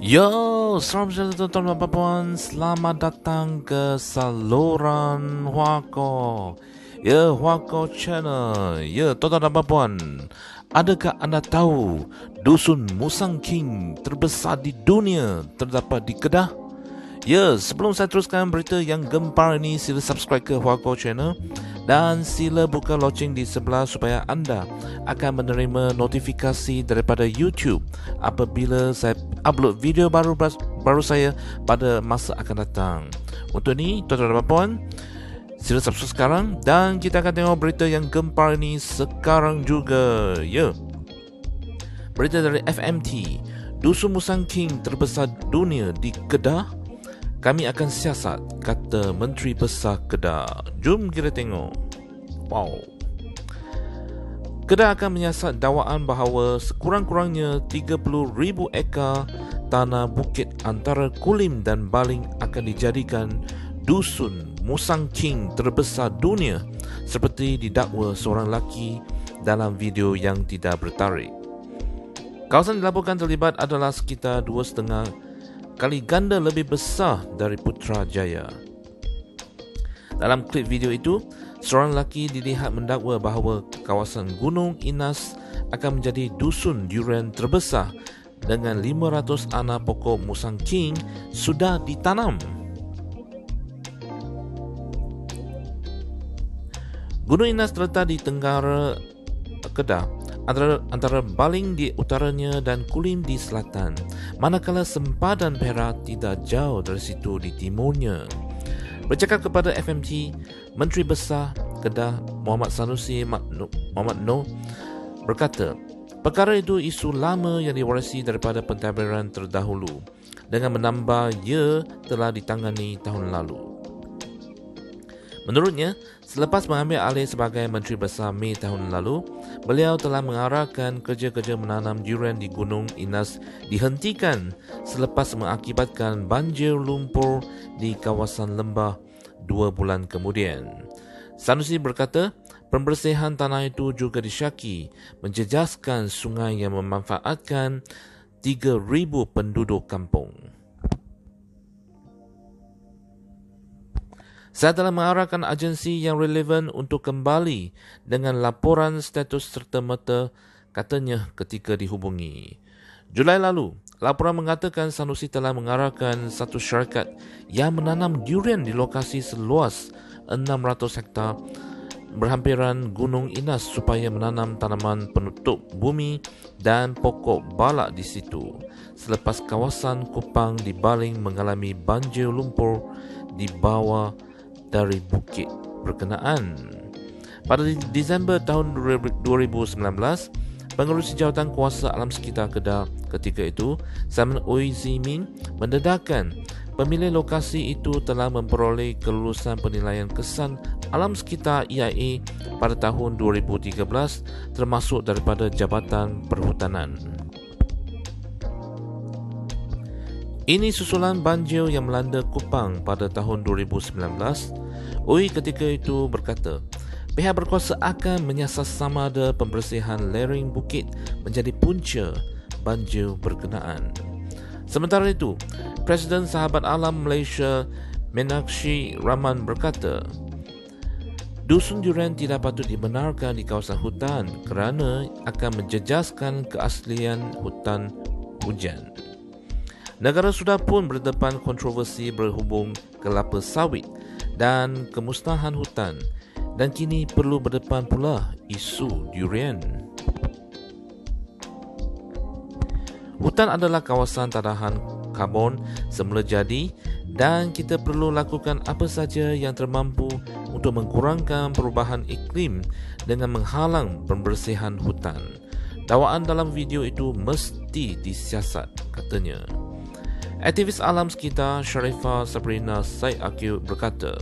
Yo, selamat datang tuan-tuan, selamat datang ke saluran Huako. Ya, Huako Channel. Ya, tuan-tuan dan puan, adakah anda tahu dusun Musang King terbesar di dunia terdapat di Kedah? Ya, sebelum saya teruskan berita yang gempar ini, sila subscribe ke Huako Channel dan sila buka loceng di sebelah supaya anda akan menerima notifikasi daripada YouTube apabila saya upload video baru saya pada masa akan datang. Untuk ini, tuan-tuan dan puan, sila subscribe sekarang dan kita akan tengok berita yang gempar ini sekarang juga. Ya, berita dari FMT. Dusun Musang King terbesar dunia di Kedah. Kami akan siasat, kata Menteri Besar Kedah. Jom kita tengok. Wow. Kedah akan menyiasat dakwaan bahawa sekurang-kurangnya 30,000 ekar tanah bukit antara Kulim dan Baling akan dijadikan dusun Musang King terbesar dunia seperti didakwa seorang lelaki dalam video yang tidak bertarik. Kawasan dilaporkan terlibat adalah sekitar 2,5 kali ganda lebih besar dari Putrajaya. Dalam klip video itu, seorang lelaki dilihat mendakwa bahawa kawasan Gunung Inas akan menjadi dusun durian terbesar dengan 500 anak pokok Musang King sudah ditanam. Gunung Inas terletak di tenggara Kedah, antara Baling di utaranya dan Kulim di selatan, manakala sempadan Perak tidak jauh dari situ di timurnya. Bercakap kepada FMT, Menteri Besar Kedah Muhammad Sanusi Muhammad Noor berkata, perkara itu isu lama yang diwarisi daripada pentadbiran terdahulu, dengan menambah ia telah ditangani tahun lalu. Menurutnya, selepas mengambil alih sebagai Menteri Besar Mei tahun lalu, beliau telah mengarahkan kerja-kerja menanam durian di Gunung Inas dihentikan selepas mengakibatkan banjir lumpur di kawasan lembah 2 bulan kemudian. Sanusi berkata, pembersihan tanah itu juga disyaki menjejaskan sungai yang memanfaatkan 3,000 penduduk kampung. Saya telah mengarahkan agensi yang relevan untuk kembali dengan laporan status serta-merta, katanya ketika dihubungi. Julai lalu, laporan mengatakan Sanusi telah mengarahkan satu syarikat yang menanam durian di lokasi seluas 600 hektar berhampiran Gunung Inas supaya menanam tanaman penutup bumi dan pokok balak di situ. Selepas kawasan Kupang di Baling mengalami banjir lumpur di bawah dari bukit berkenaan. Pada Disember tahun 2019, Pengerusi Jawatan Kuasa Alam Sekitar Kedah ketika itu, Simon Oizimin, mendedahkan pemilik lokasi itu telah memperoleh kelulusan penilaian kesan alam sekitar EIA pada tahun 2013 termasuk daripada Jabatan Perhutanan. Ini susulan banjir yang melanda Kupang pada tahun 2019. Oi ketika itu berkata, pihak berkuasa akan menyiasat sama ada pembersihan lereng bukit menjadi punca banjir berkenaan. Sementara itu, Presiden Sahabat Alam Malaysia Meenakshi Rahman berkata, dusun durian tidak patut dibenarkan di kawasan hutan kerana akan menjejaskan keaslian hutan hujan. Negara sudah pun berdepan kontroversi berhubung kelapa sawit dan kemusnahan hutan, dan kini perlu berdepan pula isu durian. Hutan adalah kawasan tadahan karbon semula jadi dan kita perlu lakukan apa saja yang termampu untuk mengurangkan perubahan iklim dengan menghalang pembersihan hutan. Dakwaan dalam video itu mesti disiasat, katanya. Aktivis alam sekitar Sharifah Sabrina Said Akil berkata,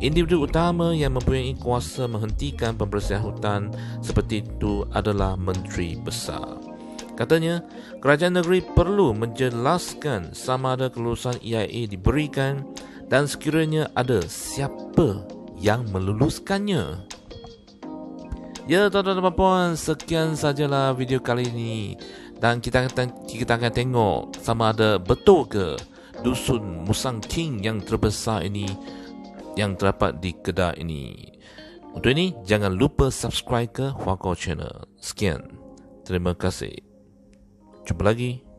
individu utama yang mempunyai kuasa menghentikan pembersihan hutan seperti itu adalah Menteri Besar. Katanya, kerajaan negeri perlu menjelaskan sama ada kelulusan EIA diberikan dan sekiranya ada, siapa yang meluluskannya. Ya, tuan-tuan dan puan, sekian sajalah video kali ini. Dan kita akan tengok sama ada betul ke dusun Musang King yang terbesar ini yang terdapat di Kedah ini. Untuk ini, jangan lupa subscribe ke Huako Channel. Sekian. Terima kasih. Jumpa lagi.